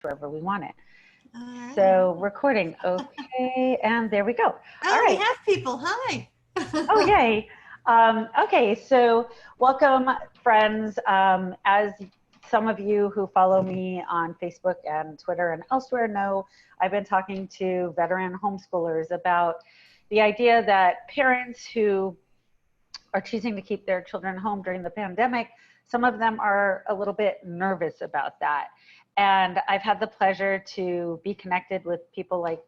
wherever we want it. All right. So recording. Okay. And there we go. Oh, All we right. have people. Hi. Oh, yay. Okay. So welcome, friends. As some of you who follow me on Facebook and Twitter and elsewhere know, I've been talking to veteran homeschoolers about the idea that parents who are choosing to keep their children home during the pandemic, some of them are a little bit nervous about that. And I've had the pleasure to be connected with people like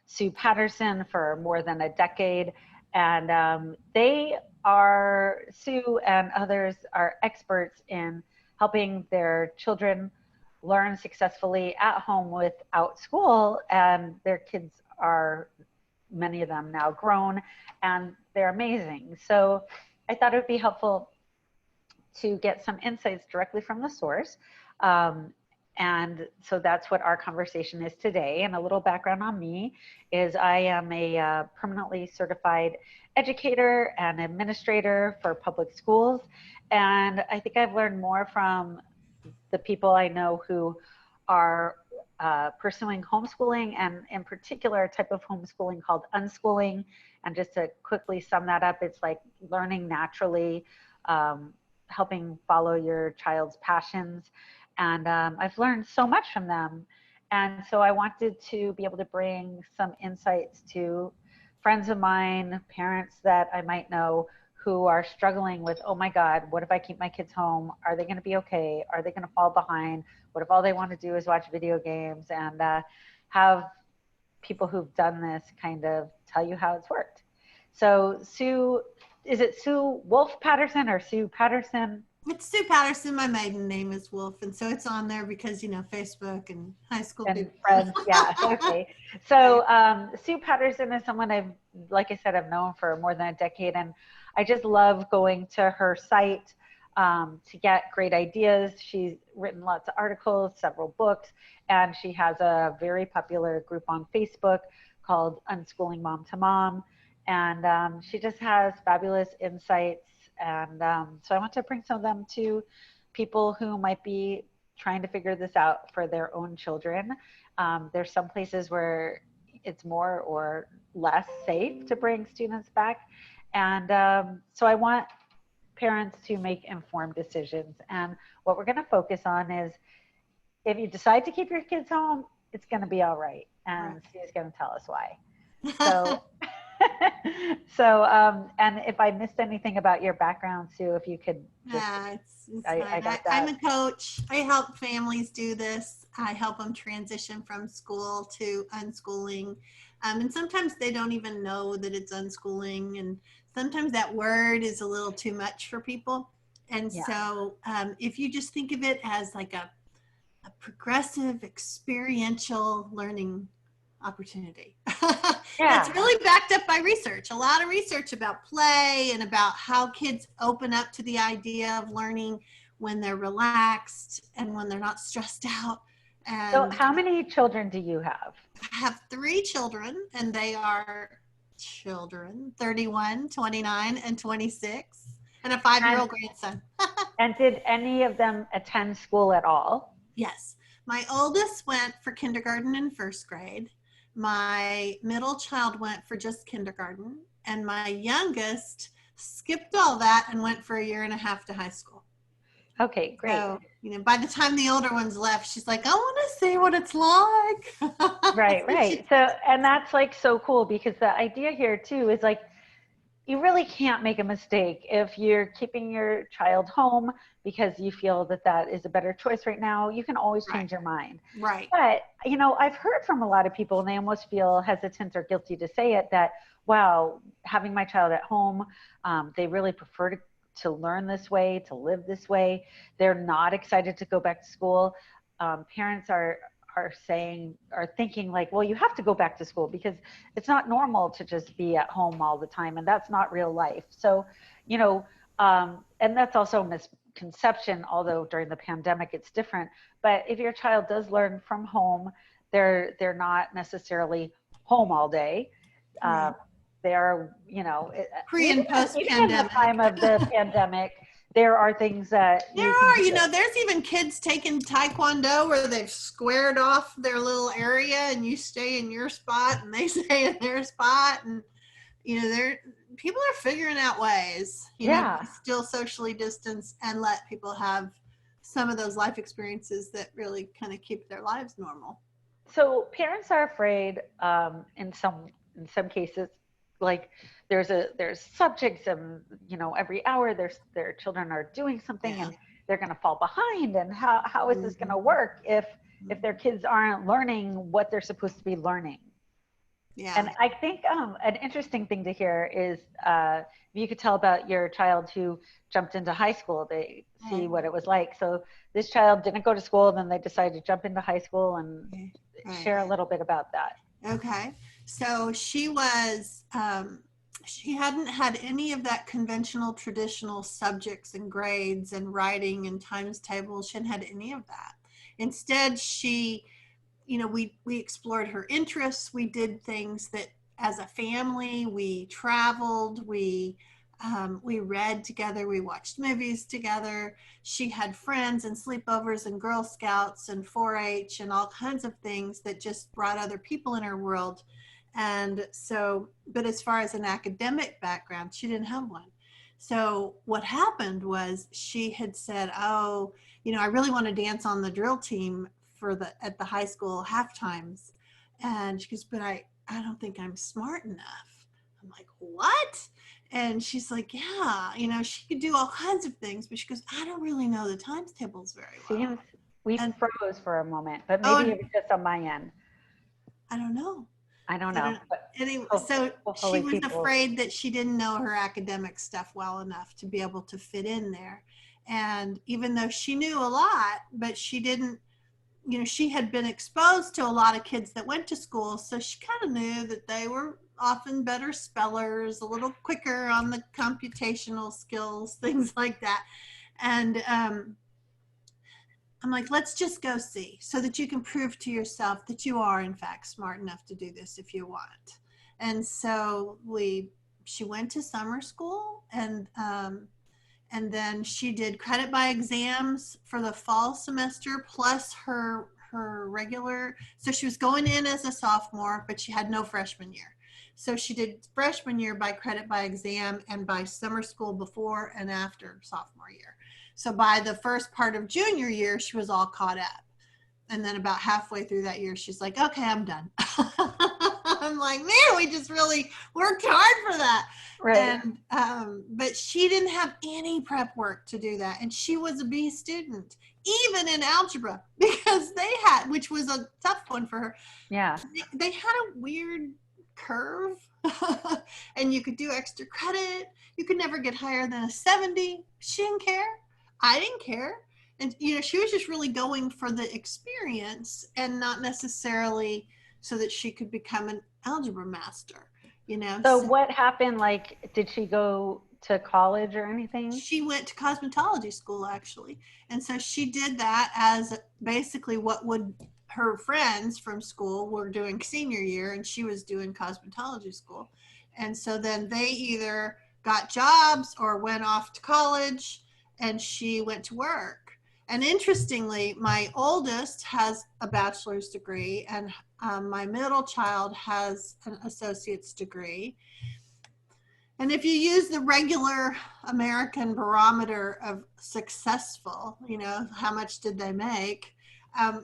Sue Patterson for more than a decade. And Sue and others are experts in helping their children learn successfully at home without school. And their kids are, many of them now grown, and they're amazing. So I thought it would be helpful to get some insights directly from the source. And so that's what our conversation is today. And a little background on me is I am a permanently certified educator and administrator for public schools. And I think I've learned more from the people I know who are pursuing homeschooling, and in particular a type of homeschooling called unschooling. And just to quickly sum that up, it's like learning naturally, helping follow your child's passions. And I've learned so much from them. And so I wanted to be able to bring some insights to friends of mine, parents that I might know who are struggling with, oh my God, what if I keep my kids home? Are they going to be okay? Are they going to fall behind? What if all they want to do is watch video games? And have people who've done this kind of tell you how it's worked. So Sue, is it Sue Wolfe Patterson or Sue Patterson? It's Sue Patterson. My maiden name is Wolfe. And so it's on there because, Facebook and high school And people. friends, yeah, okay. So Sue Patterson is someone like I said, I've known for more than a decade, and I just love going to her site to get great ideas. She's written lots of articles, several books, and she has a very popular group on Facebook called Unschooling Mom to Mom. And she just has fabulous insights. And so I want to bring some of them to people who might be trying to figure this out for their own children. There's some places where it's more or less safe to bring students back. And so I want parents to make informed decisions. And what we're going to focus on is, if you decide to keep your kids home, it's going to be all right. And Sue's going to tell us why. So, and if I missed anything about your background, Sue, if you could just, it's I got that. I'm a coach. I help families do this. I help them transition from school to unschooling. And sometimes they don't even know that it's unschooling. And sometimes that word is a little too much for people. And so if you just think of it as like a progressive experiential learning opportunity. That's really backed up by research. A lot of research about play and about how kids open up to the idea of learning when they're relaxed and when they're not stressed out. And so how many children do you have? I have 3 children, and they are children, 31, 29, and 26, and a 5-year-old grandson. And did any of them attend school at all? Yes. My oldest went for kindergarten and first grade. My middle child went for just kindergarten, and my youngest skipped all that and went for 1.5 years to high school. Okay, great. So, by the time the older ones left, she's like, I want to see what it's like. Right. So, and that's like so cool, because the idea here too is like, you really can't make a mistake if you're keeping your child home because you feel that that is a better choice right now. You can always change your mind. Right. But, I've heard from a lot of people, and they almost feel hesitant or guilty to say it, that, wow, having my child at home, they really prefer to learn this way, to live this way. They're not excited to go back to school. Parents are thinking like, well, you have to go back to school because it's not normal to just be at home all the time, and that's not real life. So, and that's also a misconception, although during the pandemic it's different. But if your child does learn from home, they're not necessarily home all day. They're, pre and post pandemic. In the time of the pandemic, there are things that there's even kids taking Taekwondo where they've squared off their little area and you stay in your spot and they stay in their spot. And, people are figuring out ways, to still socially distance and let people have some of those life experiences that really kind of keep their lives normal. So parents are afraid in some cases, like there's subjects and every hour their children are doing something and they're going to fall behind, and how is this going to work if their kids aren't learning what they're supposed to be learning? Yeah. And I think an interesting thing to hear is if you could tell about your child who jumped into high school, they see what it was like. So this child didn't go to school, then they decided to jump into high school, and share a little bit about that. Okay. So she was, she hadn't had any of that conventional, traditional subjects and grades and writing and times tables. She hadn't had any of that. Instead, she, we explored her interests. We did things that as a family, we traveled, we read together, we watched movies together. She had friends and sleepovers and Girl Scouts and 4-H and all kinds of things that just brought other people in her world. And so, but as far as an academic background, she didn't have one. So what happened was she had said, oh, I really want to dance on the drill team at the high school half times. And she goes, but I don't think I'm smart enough. I'm like, what? And she's like, yeah, she could do all kinds of things, but she goes, I don't really know the times tables very well. We froze for a moment, but maybe it was just on my end. I don't know. But anyway, so she was afraid that she didn't know her academic stuff well enough to be able to fit in there. And even though she knew a lot, but she didn't, she had been exposed to a lot of kids that went to school. So she kind of knew that they were often better spellers, a little quicker on the computational skills, things like that. And I'm like, let's just go see so that you can prove to yourself that you are in fact smart enough to do this if you want. And so she went to summer school, and then she did credit by exams for the fall semester plus her regular. So she was going in as a sophomore, but she had no freshman year. So she did freshman year by credit by exam and by summer school before and after sophomore year. So by the first part of junior year, she was all caught up. And then about halfway through that year, she's like, okay, I'm done. I'm like, man, we just really worked hard for that. Right. And, but she didn't have any prep work to do that. And she was a B student, even in algebra, because which was a tough one for her. Yeah. They had a weird curve and you could do extra credit. You could never get higher than a 70. She didn't care. I didn't care. And, she was just really going for the experience and not necessarily so that she could become an algebra master, So what happened? Like, did she go to college or anything? She went to cosmetology school, actually. And so she did that as basically what her friends from school were doing senior year, and she was doing cosmetology school. And so then they either got jobs or went off to college, and she went to work. And interestingly, my oldest has a bachelor's degree, and my middle child has an associate's degree. And if you use the regular American barometer of successful, how much did they make?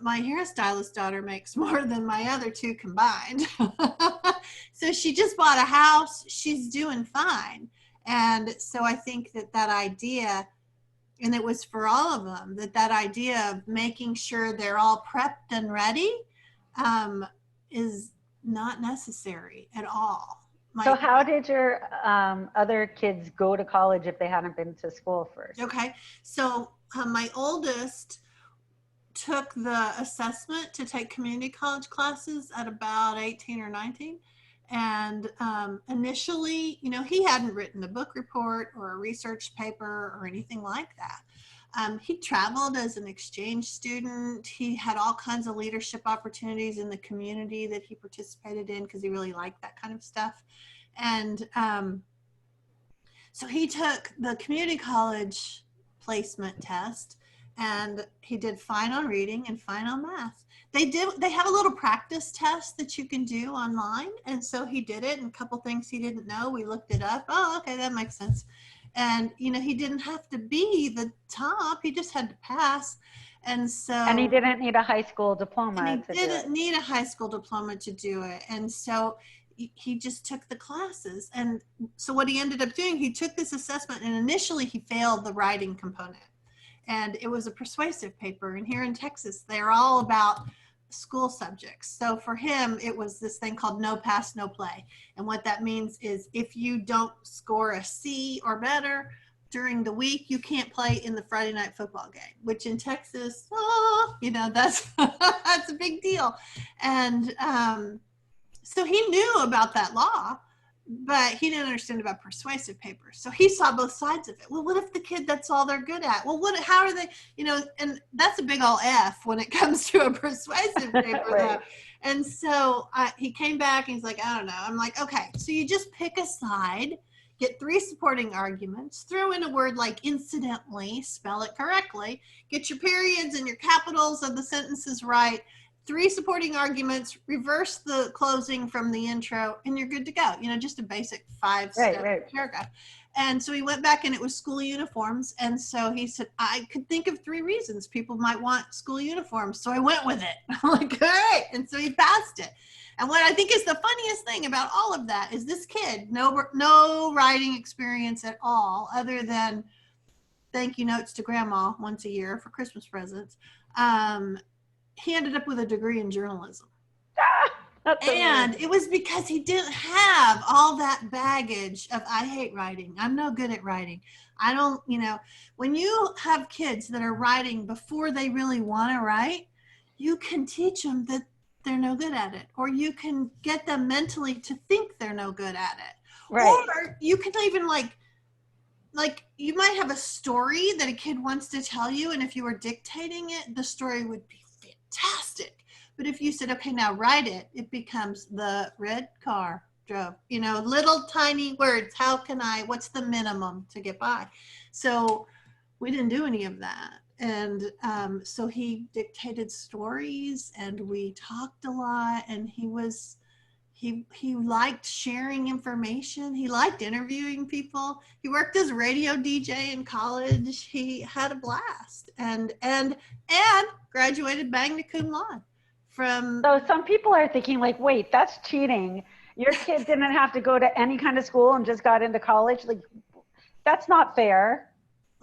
My hairstylist daughter makes more than my other two combined. So she just bought a house. She's doing fine. And so I think that idea, and it was for all of them, that idea of making sure they're all prepped and ready is not necessary at all. So how did your other kids go to college if they hadn't been to school first? Okay. So my oldest took the assessment to take community college classes at about 18 or 19. And initially, he hadn't written a book report or a research paper or anything like that. He traveled as an exchange student. He had all kinds of leadership opportunities in the community that he participated in because he really liked that kind of stuff. And so he took the community college placement test, and he did fine on reading and fine on math. They have a little practice test that you can do online, and so he did it, and a couple things he didn't know, we looked it up. Oh, okay, that makes sense. And he didn't have to be the top, he just had to pass. And he didn't need a high school diploma. And he didn't need a high school diploma to do it. And so he just took the classes. And so what he ended up doing, he took this assessment, and initially he failed the writing component. And it was a persuasive paper. And here in Texas, they're all about school subjects. So for him, it was this thing called no pass, no play. And what that means is if you don't score a C or better during the week, you can't play in the Friday night football game, which in Texas, that's that's a big deal. And so he knew about that law, but he didn't understand about persuasive papers. So he saw both sides of it. Well, what if the kid, that's all they're good at? Well, how are they, and that's a big old F when it comes to a persuasive paper. Right. And so he came back and he's like, I don't know. I'm like, okay, so you just pick a side, get 3 supporting arguments, throw in a word like incidentally, spell it correctly, get your periods and your capitals of the sentences right, 3 supporting arguments, reverse the closing from the intro, and you're good to go. Just a basic 5-step paragraph. And so he went back, and it was school uniforms. And so he said, I could think of 3 reasons people might want school uniforms. So I went with it. I'm like, all right. And so he passed it. And what I think is the funniest thing about all of that is this kid, no writing experience at all, other than thank you notes to grandma once a year for Christmas presents. He ended up with a degree in journalism. And it was because he didn't have all that baggage of, I hate writing. I'm no good at writing. I don't, when you have kids that are writing before they really want to write, you can teach them that they're no good at it, or you can get them mentally to think they're no good at it. Right. Or you can even like you might have a story that a kid wants to tell you, and if you were dictating it, the story would be fantastic. But if you said, okay, now write it, it becomes the red car drove, little tiny words. What's the minimum to get by? So we didn't do any of that. And so he dictated stories, and we talked a lot, and he liked sharing information. He liked interviewing people. He worked as a radio DJ in college. He had a blast, and graduated magna cum laude from. So some people are thinking like, wait, that's cheating. Your kid didn't have to go to any kind of school and just got into college. Like, that's not fair.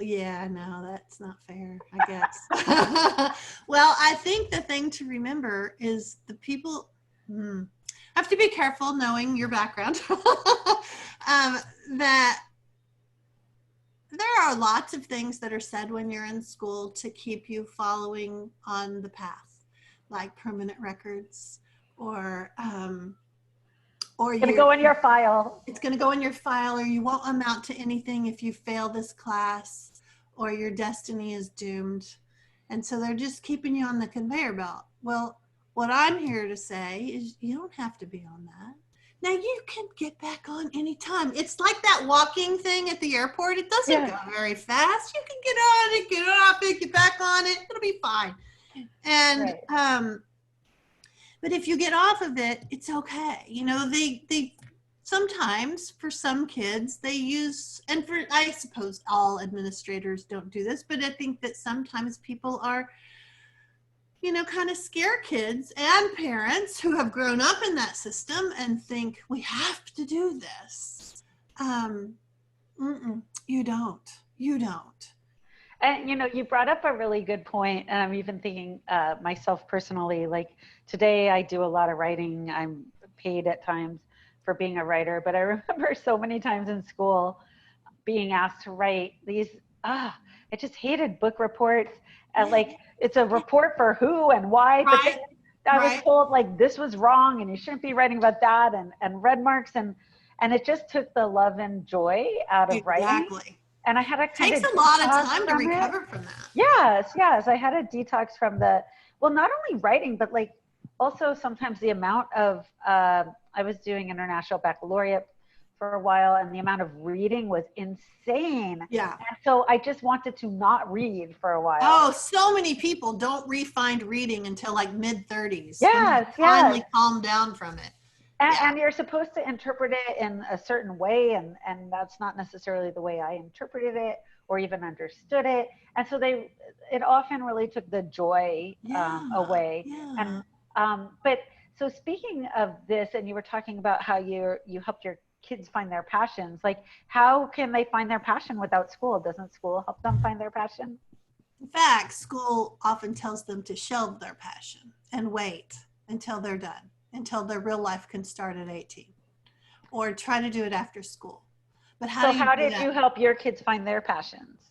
Yeah, no, that's not fair, I guess. Well, I think the thing to remember is the people have to be careful knowing your background, that there are lots of things that are said when you're in school to keep you following on the path, like permanent records, or it's going to go in your file. It's going to go in your file, or you won't amount to anything if you fail this class, or your destiny is doomed. And so they're just keeping you on the conveyor belt. Well, what I'm here to say is you don't have to be on that. Now you can get back on anytime. It's like that walking thing at the airport. It doesn't go very fast. You can get on it, get off it, get back on it. It'll be fine. And, but if you get off of it, it's okay. They sometimes for some kids they use, and for, I suppose all administrators don't do this, but I think that sometimes people are, kind of scare kids and parents who have grown up in that system and think we have to do this. You don't. And, you brought up a really good point, and I'm even thinking myself personally, like today I do a lot of writing. I'm paid at times for being a writer, but I remember so many times in school being asked to write these, I just hated book reports. And like, it's a report for who and why, but then I was told like this was wrong and you shouldn't be writing about that, and red marks, and it just took the love and joy out of writing. And I had a kind takes a lot of time to recover from that. Yes. I had a detox from not only writing, but like also sometimes the amount of, I was doing international baccalaureate for a while, and the amount of reading was insane. Yeah. And so I just wanted to not read for a while. Oh, so many people don't re-find reading until like mid-30s. Yes, finally calm down from it. And you're supposed to interpret it in a certain way, and that's not necessarily the way I interpreted it or even understood it. And so it often really took the joy away. Yeah. And but so speaking of this, and you were talking about how you helped your kids find their passions. Like, how can they find their passion without school? Doesn't school help them find their passion? In fact, school often tells them to shelve their passion and wait until they're done, until their real life can start at 18, or try to do it after school. But how did you help your kids find their passions?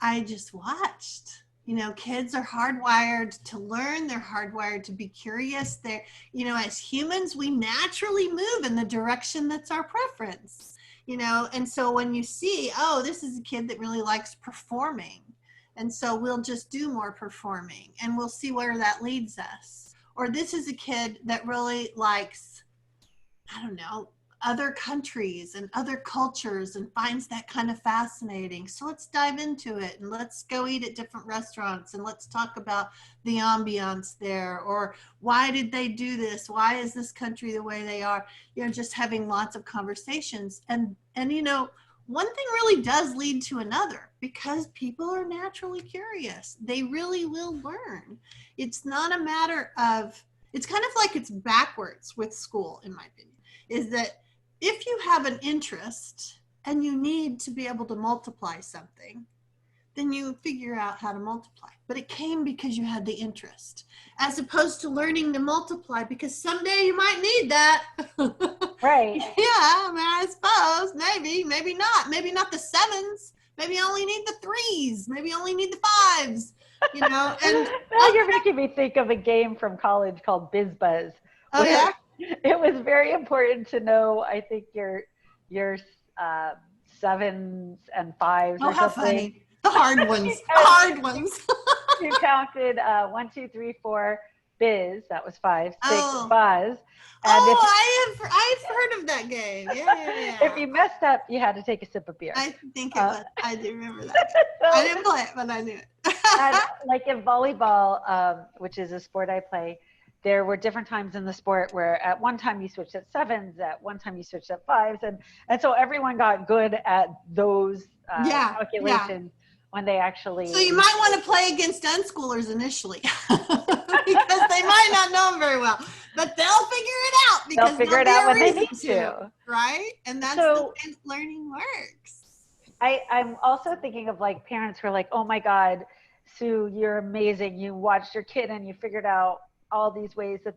I just watched. You know, kids are hardwired to learn. They're hardwired to be curious. They're, you know, as humans, we naturally move in the direction that's our preference, you know. And so when you see, oh, this is a kid that really likes performing, and so we'll just do more performing, and we'll see where that leads us. Or this is a kid that really likes, I don't know, other countries and other cultures and finds that kind of fascinating. So let's dive into it, and let's go eat at different restaurants, and let's talk about the ambiance there, or why did they do this? Why is this country the way they are? You know, just having lots of conversations. And you know, one thing really does lead to another, because people are naturally curious. They really will learn. It's not a matter of, it's kind of like it's backwards with school, in my opinion, is that if you have an interest and you need to be able to multiply something, then you figure out how to multiply. But it came because you had the interest, as opposed to learning to multiply because someday you might need that. Right. Yeah, I mean, I suppose, maybe not the sevens. Maybe you only need the threes. Maybe you only need the fives, you know. And now you're making me think of a game from college called Biz Buzz. Oh, yeah? It was very important to know, I think, your sevens and fives or how something. Funny. The hard ones. The hard ones. You counted 1, 2, 3, 4, biz, that was 5, 6, Oh. Buzz. And I've heard of that game. Yeah. If you messed up, you had to take a sip of beer. I think it was. I do remember that. So, I didn't play it, but I knew it. And like in volleyball, which is a sport I play, there were different times in the sport where at one time you switched at sevens, at one time you switched at fives, and so everyone got good at those calculations when they actually. So you might want to play against unschoolers initially because they might not know them very well, but they'll figure it out because they'll figure it out when they need to, right? And that's the way learning works. I'm also thinking of like parents who are like, oh my God, Sue, you're amazing. You watched your kid and you figured out all these ways that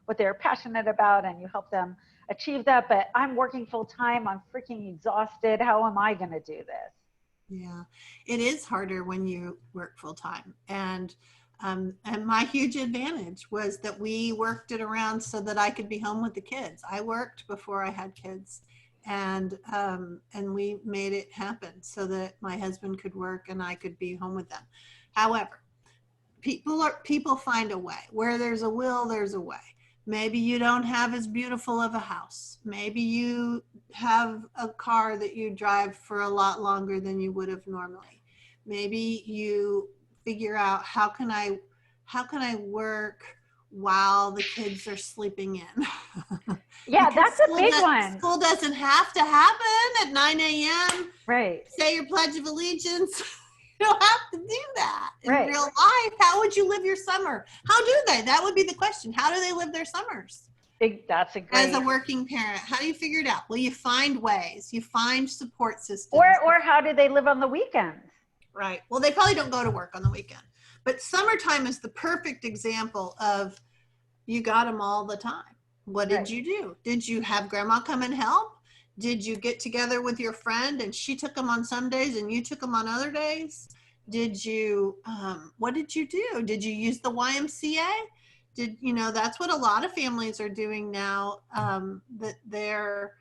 what they were passionate about, and you helped them achieve that. But I'm working full time. I'm freaking exhausted. How am I going to do this? Yeah, it is harder when you work full time. And my huge advantage was that we worked it around so that I could be home with the kids. I worked before I had kids, and we made it happen so that my husband could work and I could be home with them. However, people find a way. Where there's a will, there's a way. Maybe you don't have as beautiful of a house. Maybe you have a car that you drive for a lot longer than you would have normally. Maybe you figure out how can I work while the kids are sleeping in. Yeah, that's a big one. School doesn't have to happen at 9 a.m. Right. Say your Pledge of Allegiance. You don't have to do that in right. real life. How would you live your summer? How do they? That would be the question. How do they live their summers? That's a great. As a working parent, how do you figure it out? Well, you find ways. You find support systems. Or how do they live on the weekends? Right. Well, they probably don't go to work on the weekend. But summertime is the perfect example of you got them all the time. What did you do? Did you have grandma come and help? Did you get together with your friend and she took them on some days and you took them on other days? Did you, what did you do? Did you use the YMCA? That's what a lot of families are doing now, that they're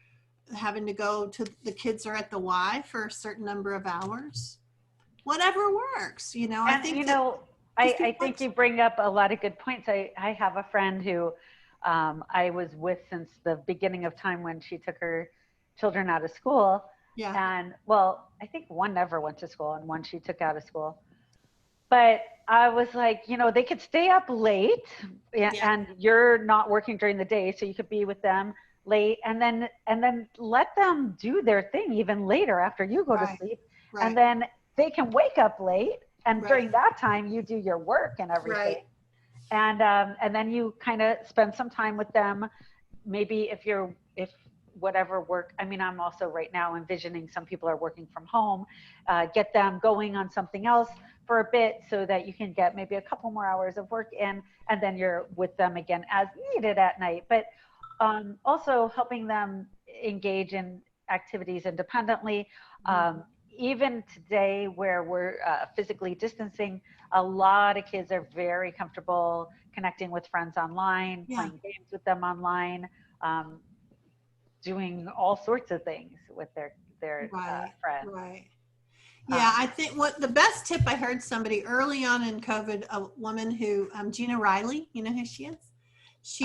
having to go to, the kids are at the Y for a certain number of hours. Whatever works, I think you bring up a lot of good points. I have a friend who I was with since the beginning of time when she took her children out of school. Yeah. And well, I think one never went to school and one she took out of school. But I was like, they could stay up late and you're not working during the day, so you could be with them late and then let them do their thing even later after you go to sleep. Right. And then they can wake up late, and during that time you do your work and everything. And then you kind of spend some time with them. Maybe if whatever work, I mean, I'm also right now envisioning some people are working from home, get them going on something else for a bit so that you can get maybe a couple more hours of work in, and then you're with them again as needed at night. But also helping them engage in activities independently. Even today where we're physically distancing, a lot of kids are very comfortable connecting with friends online, playing games with them online, doing all sorts of things with their friends. Right. Yeah, I think what the best tip I heard somebody early on in COVID, a woman who, Gina Riley, you know who she is? She's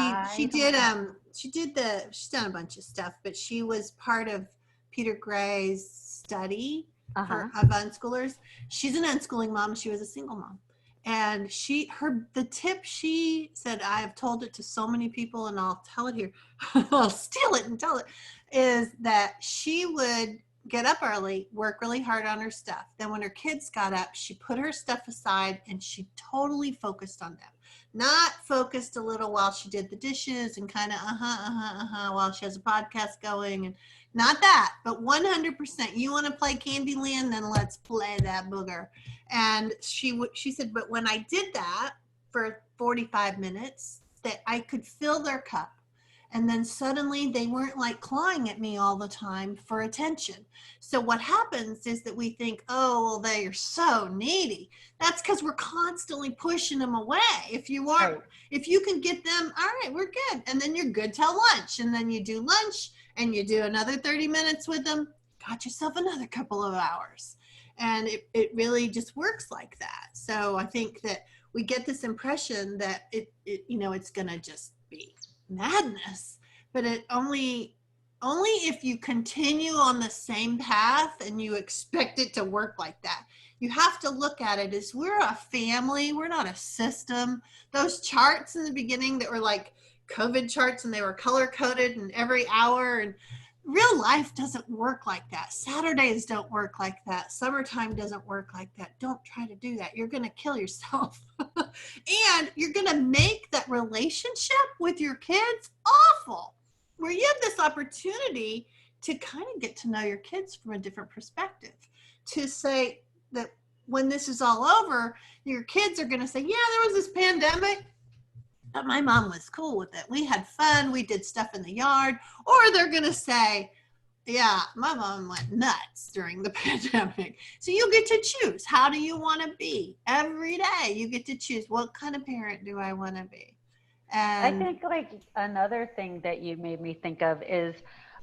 done a bunch of stuff, but she was part of Peter Gray's study of unschoolers. She's an unschooling mom. She was a single mom. And the tip she said, I have told it to so many people and I'll tell it here, I'll steal it and tell it, is that she would get up early, work really hard on her stuff. Then when her kids got up, she put her stuff aside and she totally focused on them. Not focused a little while she did the dishes and kind of while she has a podcast going, and not that, but 100%. You want to play Candyland, then let's play that booger. And she said, but when I did that for 45 minutes, that I could fill their cup. And then suddenly they weren't like clawing at me all the time for attention. So what happens is that we think, oh, well, they are so needy. That's because we're constantly pushing them away. If you can get them, all right, we're good. And then you're good till lunch. And then you do lunch and you do another 30 minutes with them. Got yourself another couple of hours. And it really just works like that. So I think that we get this impression that it's going to just be madness, but it only if you continue on the same path and you expect it to work like that. You have to look at it as we're a family, we're not a system. Those charts in the beginning that were like COVID charts and they were color coded and every hour, and real life doesn't work like that. Saturdays don't work like that. Summertime doesn't work like that. Don't try to do that. You're going to kill yourself. And you're going to make that relationship with your kids awful, where you have this opportunity to kind of get to know your kids from a different perspective, to say that when this is all over, your kids are going to say, yeah, there was this pandemic, but my mom was cool with it. We had fun. We did stuff in the yard. Or they're going to say, yeah, my mom went nuts during the pandemic. So you get to choose. How do you want to be? Every day you get to choose. What kind of parent do I want to be? And I think like another thing that you made me think of is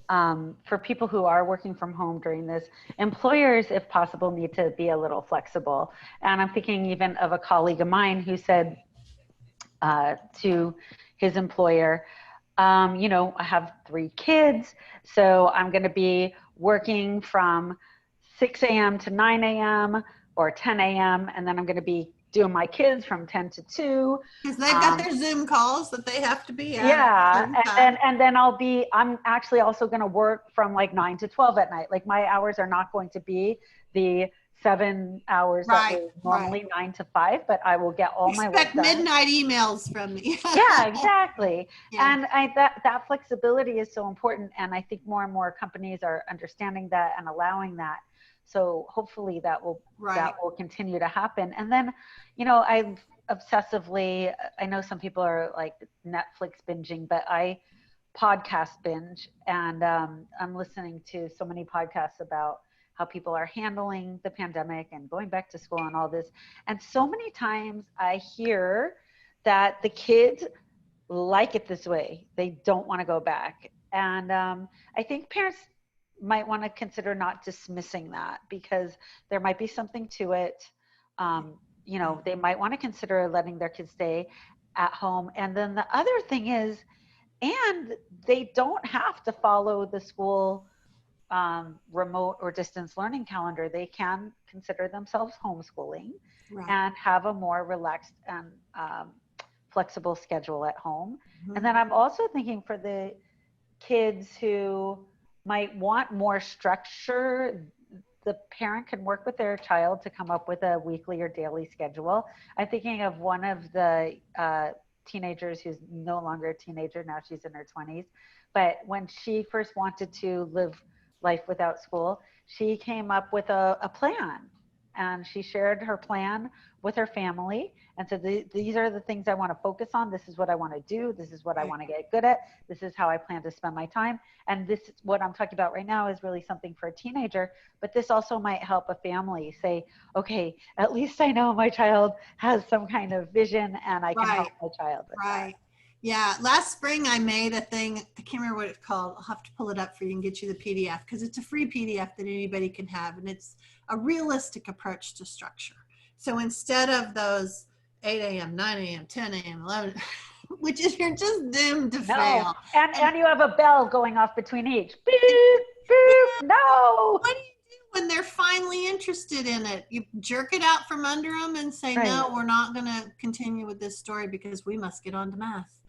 for people who are working from home during this, employers, if possible, need to be a little flexible. And I'm thinking even of a colleague of mine who said to his employer, I have 3 kids, so I'm going to be working from 6 a.m. to 9 a.m. or 10 a.m. and then I'm going to be doing my kids from 10 to 2. Because they've got their Zoom calls that they have to be at. Yeah, and then I'm actually also going to work from like 9 to 12 at night. Like my hours are not going to be the 7 hours that were normally 9 to 5, but I will get all my work done. Midnight emails from me. Yeah, exactly. Yeah. And that flexibility is so important. And I think more and more companies are understanding that and allowing that. So hopefully that will continue to happen. And then, I obsessively, I know some people are like Netflix binging, but I podcast binge, and I'm listening to so many podcasts about how people are handling the pandemic and going back to school and all this. And so many times I hear that the kids like it this way. They don't want to go back. And I think parents might want to consider not dismissing that, because there might be something to it. They might want to consider letting their kids stay at home. And then the other thing is, and they don't have to follow the school remote or distance learning calendar, they can consider themselves homeschooling Right. and have a more relaxed and flexible schedule at home. Mm-hmm. And then I'm also thinking for the kids who might want more structure, the parent can work with their child to come up with a weekly or daily schedule. I'm thinking of one of the teenagers who's no longer a teenager, now she's in her 20s. But when she first wanted to live life without school, she came up with a plan, and she shared her plan with her family and said, these are the things I want to focus on. This is what I want to do. This is what I want to get good at. This is how I plan to spend my time. And this, what I'm talking about right now, is really something for a teenager, but this also might help a family say, okay, at least I know my child has some kind of vision and I can help my child with that. Yeah, last spring I made a thing, I can't remember what it's called. I'll have to pull it up for you and get you the PDF, because it's a free PDF that anybody can have, and it's a realistic approach to structure. So instead of those 8 a.m., 9 a.m., 10 a.m., 11, which is, you're just doomed to fail. And you have a bell going off between each. Beep, beep, no. What do you do when they're finally interested in it? You jerk it out from under them and say, no, we're not going to continue with this story because we must get on to math.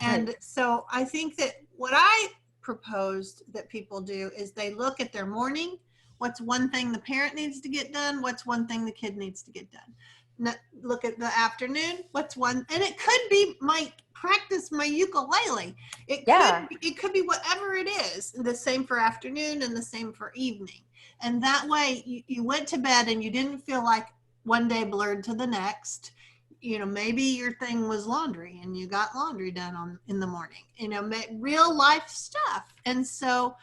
And so I think that what I proposed that people do is they look at their morning. What's one thing the parent needs to get done? What's one thing the kid needs to get done? Look at the afternoon. What's one? And it could be practice my ukulele. It could be whatever it is. The same for afternoon and the same for evening. And that way you went to bed and you didn't feel like one day blurred to the next. You know, maybe your thing was laundry and you got laundry done in the morning, you know, real life stuff. And so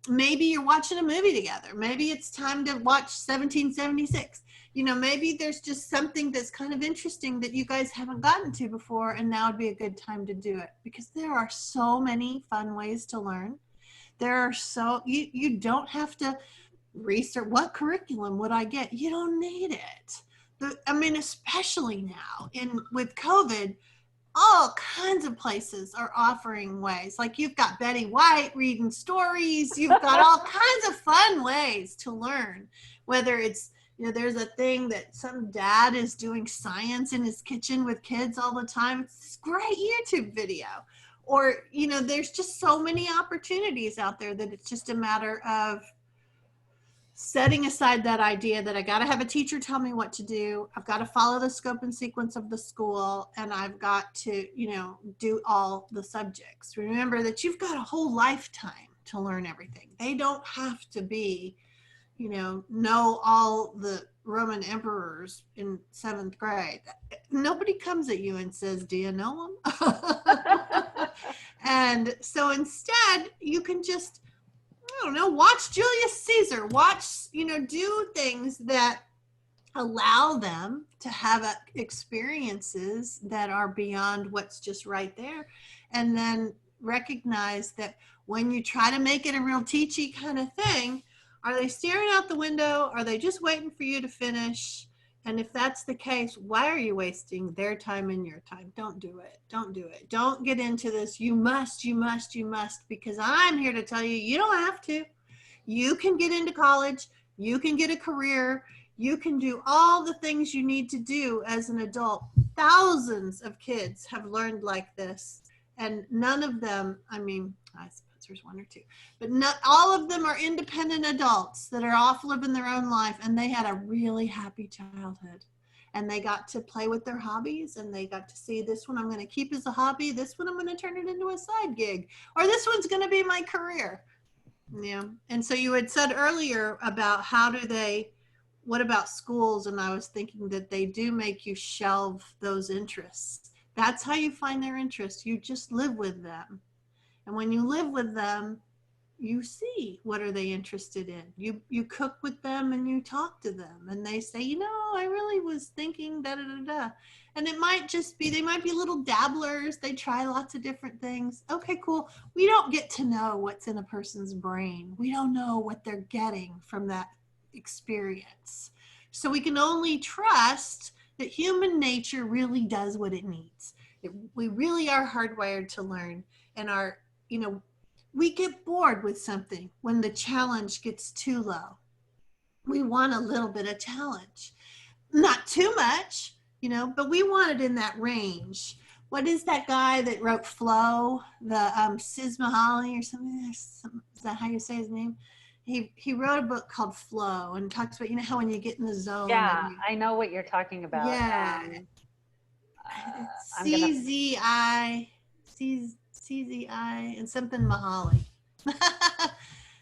maybe you're watching a movie together. Maybe it's time to watch 1776. You know, maybe there's just something that's kind of interesting that you guys haven't gotten to before, and now would be a good time to do it, because there are so many fun ways to learn. There are you don't have to research what curriculum would I get. You don't need it. I mean, especially now with COVID, all kinds of places are offering ways. Like, you've got Betty White reading stories. You've got all kinds of fun ways to learn, whether it's, you know, there's a thing that some dad is doing science in his kitchen with kids all the time. It's a great YouTube video. Or, you know, there's just so many opportunities out there that it's just a matter of setting aside that idea that I got to have a teacher tell me what to do. I've got to follow the scope and sequence of the school, and I've got to, you know, do all the subjects. Remember that you've got a whole lifetime to learn everything. They don't have to be, you know all the Roman emperors in 7th grade. Nobody comes at you and says, do you know them? And so instead, you can just, I don't know, watch Julius Caesar, do things that allow them to have experiences that are beyond what's just right there. And then recognize that when you try to make it a real teachy kind of thing, are they staring out the window? Are they just waiting for you to finish? And if that's the case, why are you wasting their time and your time? Don't do it. Don't do it. Don't get into this. You must, because I'm here to tell you, you don't have to. You can get into college. You can get a career. You can do all the things you need to do as an adult. Thousands of kids have learned like this. And none of them, I mean, I suppose there's one or two, but not all of them are independent adults that are off living their own life, and they had a really happy childhood, and they got to play with their hobbies, and they got to see, this one I'm going to keep as a hobby, this one I'm going to turn it into a side gig, or this one's going to be my career. Yeah. And so you had said earlier about what about schools? And I was thinking that they do make you shelve those interests. That's how you find their interests. You just live with them. And when you live with them, you see what are they interested in. You cook with them and you talk to them, and they say, you know, I really was thinking da da da da. And it might just be, they might be little dabblers. They try lots of different things. Okay, cool. We don't get to know what's in a person's brain. We don't know what they're getting from that experience. So we can only trust that human nature really does what it needs. We really are hardwired to learn, and we get bored with something when the challenge gets too low. We want a little bit of challenge, not too much, but we want it in that range. What is that guy that wrote Flow, the Mahali or something? Is that how you say his name? He wrote a book called Flow and talks about, how when you get in the zone. Yeah, I know what you're talking about. Yeah. CZI and something Mahali.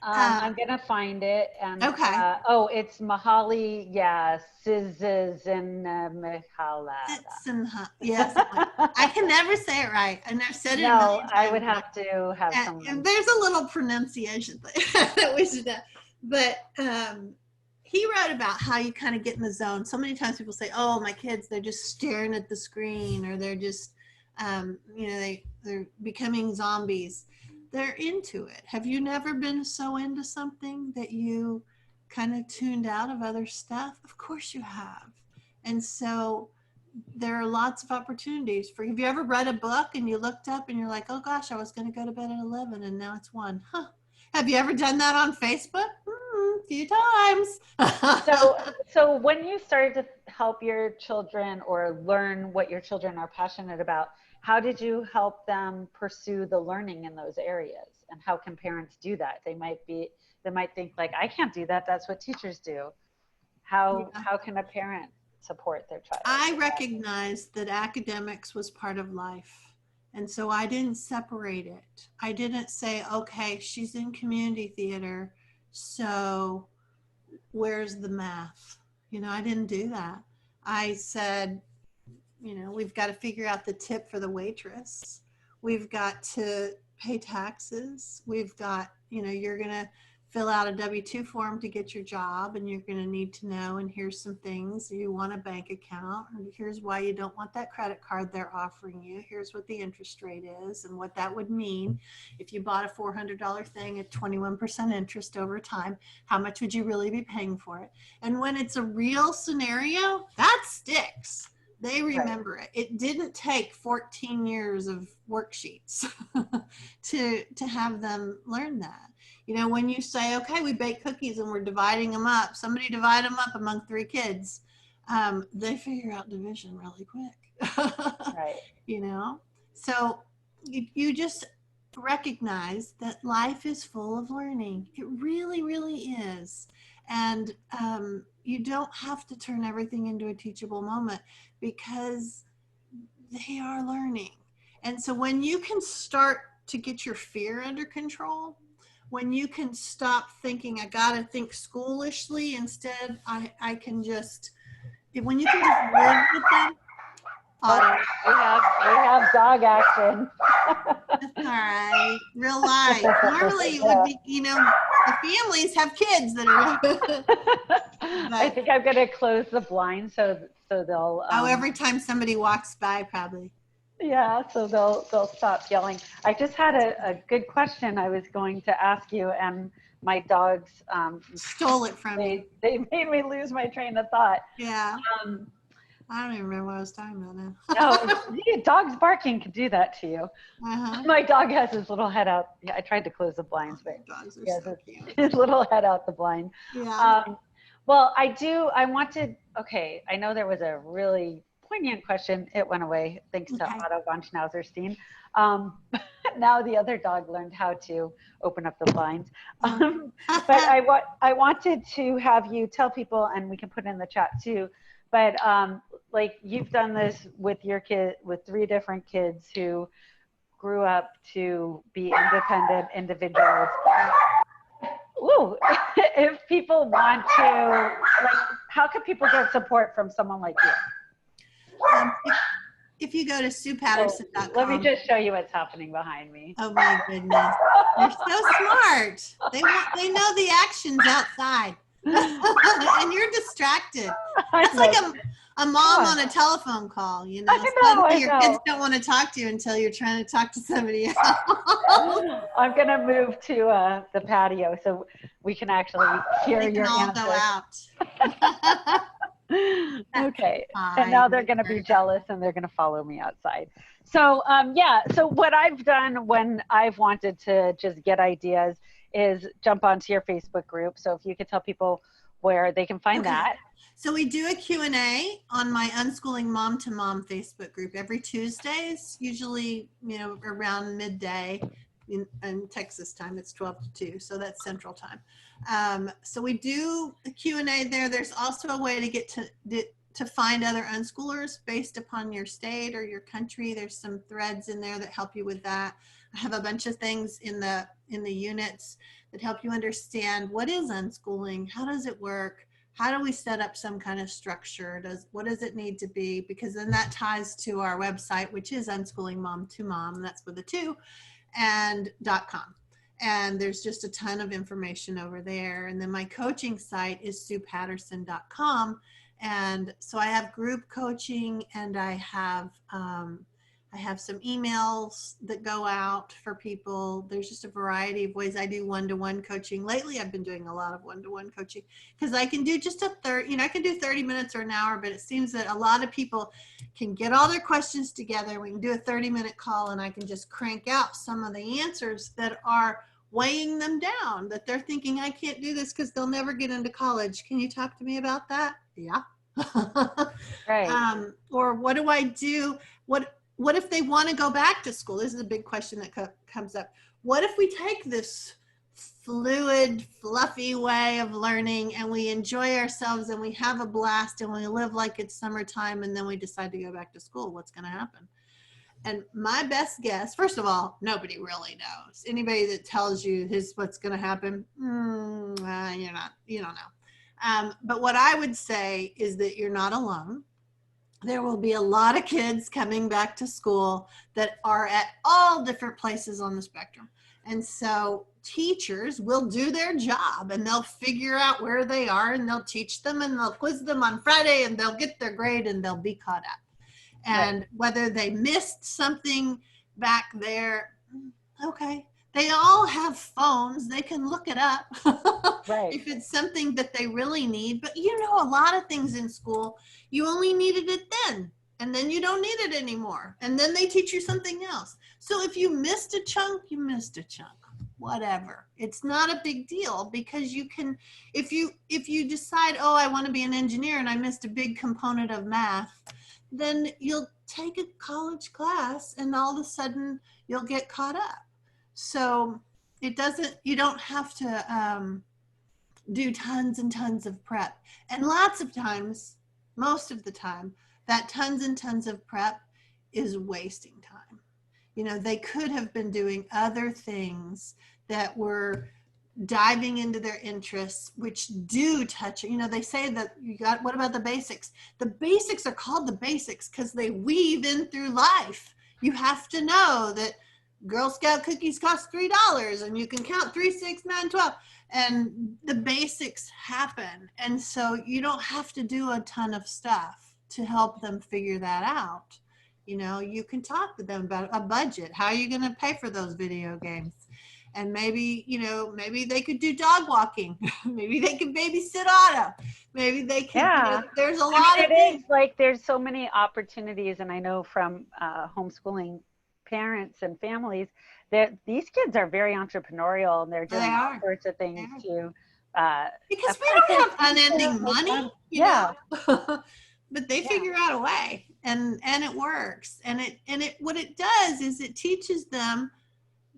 I'm gonna find it. And okay. It's Mahali. Yeah, Sizes and Mihala. Yes, I can never say it right. I never said it. No, I would have to have someone. And there's a little pronunciation thing that we should have. But he wrote about how you kind of get in the zone. So many times people say, "Oh, my kids, they're just staring at the screen, or they're just, they're becoming zombies." They're into it. Have you never been so into something that you kind of tuned out of other stuff? Of course you have. And so there are lots of opportunities for, have you ever read a book and you looked up and you're like, oh gosh, I was going to go to bed at 11 and now it's 1. Huh. Have you ever done that on Facebook? A few times. So when you started to help your children or learn what your children are passionate about, how did you help them pursue the learning in those areas? And how can parents do that? They might think like, I can't do that. That's what teachers do. How can a parent support their child? I recognized that academics was part of life. And so I didn't separate it. I didn't say, okay, she's in community theater, so where's the math? I didn't do that. I said, we've got to figure out the tip for the waitress. We've got to pay taxes. We've got, you're going to fill out a W-2 form to get your job, and you're going to need to know, and here's some things. You want a bank account, and here's why you don't want that credit card they're offering you. Here's what the interest rate is and what that would mean. If you bought a $400 thing at 21% interest over time, how much would you really be paying for it? And when it's a real scenario, that sticks. They remember it. It didn't take 14 years of worksheets to have them learn that. When you say, okay, we bake cookies and we're dividing them up, somebody divide them up among 3 kids, they figure out division really quick. Right. So you just recognize that life is full of learning. It really, really is. And you don't have to turn everything into a teachable moment, because they are learning. And so when you can start to get your fear under control, when you can stop thinking, I got to think schoolishly, instead I can just, when you can just live with them. We have dog action. That's all right. Real life. Normally it would be, the families have kids that are. I think I'm going to close the blinds so they'll. Every time somebody walks by, probably. Yeah, so they'll stop yelling. I just had a good question I was going to ask you, and my dogs stole it from me. They made me lose my train of thought. Yeah. I don't even remember what I was talking about now. No, dogs barking can do that to you. Uh-huh. My dog has his little head out. Yeah, I tried to close the blinds, but dogs are so cute. His little head out the blind. Yeah. Well, I know there was a really poignant question. It went away thanks to Otto von Schnauzerstein. Now the other dog learned how to open up the blinds. But I wanted to have you tell people, and we can put it in the chat too, but like you've done this with your kid, with 3 different kids who grew up to be independent individuals. Ooh, if people want to, like, how can people get support from someone like you? If you go to SuePatterson.com. Let me just show you what's happening behind me. Oh my goodness. You're so smart. They know the actions outside. And you're distracted. That's like a mom on a telephone call, Your kids don't want to talk to you until you're trying to talk to somebody else. I'm going to move to the patio so we can actually hear your answer. Go out. Okay. And now they're going to be jealous and they're going to follow me outside. So what I've done when I've wanted to just get ideas is jump onto your Facebook group. So if you could tell people where they can find that. So we do a Q&A on my Unschooling Mom to Mom Facebook group every Tuesdays, usually, around midday in Texas time. It's 12 to 2, so that's Central time. So we do a Q&A there. There's also a way to get to find other unschoolers based upon your state or your country. There's some threads in there that help you with that. I have a bunch of things in the units that help you understand what is unschooling, how does it work, how do we set up some kind of structure, what does it need to be, because then that ties to our website, which is Unschooling Mom to Mom, that's with a 2, and .com. And there's just a ton of information over there. And then my coaching site is SuePatterson.com. And so I have group coaching, and I have some emails that go out for people. There's just a variety of ways. I do one-to-one coaching. Lately, I've been doing a lot of one-to-one coaching because I can do just I can do 30 minutes or an hour, but it seems that a lot of people can get all their questions together. We can do a 30-minute call, and I can just crank out some of the answers that are weighing them down, that they're thinking, I can't do this because they'll never get into college. Can you talk to me about that? Yeah. Right. Or what do I do? What if they want to go back to school? This is a big question that comes up. What if we take this fluid, fluffy way of learning and we enjoy ourselves and we have a blast and we live like it's summertime, and then we decide to go back to school? What's going to happen? And my best guess, first of all, nobody really knows. Anybody that tells you what's going to happen, you don't know. But what I would say is that you're not alone. There will be a lot of kids coming back to school that are at all different places on the spectrum. And so teachers will do their job, and they'll figure out where they are, and they'll teach them, and they'll quiz them on Friday, and they'll get their grade, and they'll be caught up. And right. Whether they missed something back there, okay. They all have phones. They can look it up right. if it's something that they really need. But a lot of things in school, you only needed it then, and then you don't need it anymore. And then they teach you something else. So if you missed a chunk, you missed a chunk. Whatever. It's not a big deal, because you can, if you decide, oh, I want to be an engineer and I missed a big component of math, then you'll take a college class and all of a sudden you'll get caught up. So you don't have to do tons and tons of prep. And lots of times, most of the time, that tons and tons of prep is wasting time. They could have been doing other things that were diving into their interests, which do touch, they say that what about the basics? The basics are called the basics because they weave in through life. You have to know that Girl Scout cookies cost $3 and you can count 3, 6, 9, 12, and the basics happen. And so you don't have to do a ton of stuff to help them figure that out. You can talk to them about a budget. How are you going to pay for those video games? And maybe they could do dog walking. Maybe they could babysit Otto. Maybe they could, there's a lot of things. Like there's so many opportunities. And I know from homeschooling parents and families that these kids are very entrepreneurial, and they're doing all sorts of things too. Because we don't have unending money, but they figure out a way, and it works. And it what it does is it teaches them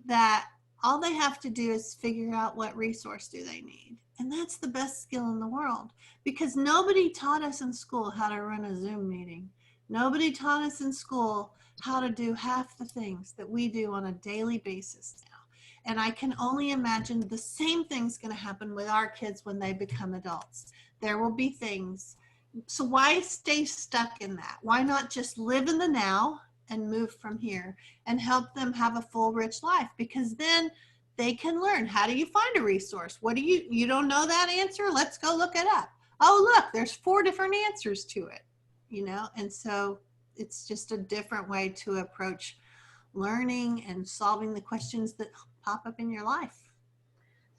that all they have to do is figure out what resource do they need. And that's the best skill in the world, because nobody taught us in school how to run a Zoom meeting. Nobody taught us in school how to do half the things that we do on a daily basis now. And I can only imagine the same thing's going to happen with our kids when they become adults. There will be things. So why stay stuck in that? Why not just live in the now and move from here and help them have a full, rich life? Because then they can learn. How do you find a resource? You don't know that answer? Let's go look it up. Oh, look, there's 4 different answers to it, and so it's just a different way to approach learning and solving the questions that pop up in your life.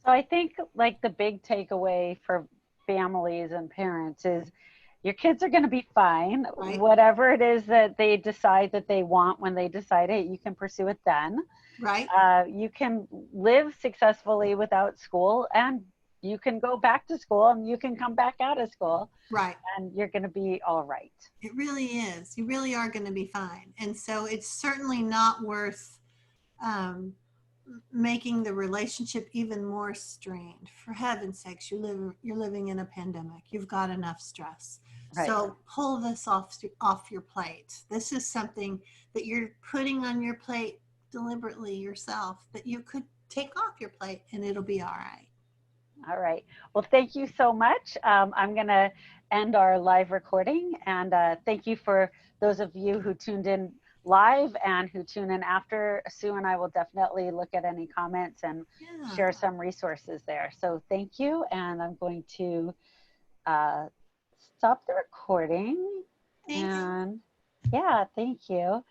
So I think like the big takeaway for families and parents is, your kids are going to be fine. Right. Whatever it is that they decide that they want when they decide it, you can pursue it then. Right. You can live successfully without school, and you can go back to school, and you can come back out of school. Right. And you're going to be all right. It really is. You really are going to be fine. And so it's certainly not worth making the relationship even more strained. For heaven's sakes, you're living in a pandemic. You've got enough stress. Right. So pull this off your plate. This is something that you're putting on your plate deliberately yourself that you could take off your plate and it'll be all right. All right. Well, thank you so much. I'm going to end our live recording, and thank you for those of you who tuned in live and who tune in after. Sue and I will definitely look at any comments and share some resources there. So thank you, and I'm going to stop the recording. Thanks. And yeah, thank you.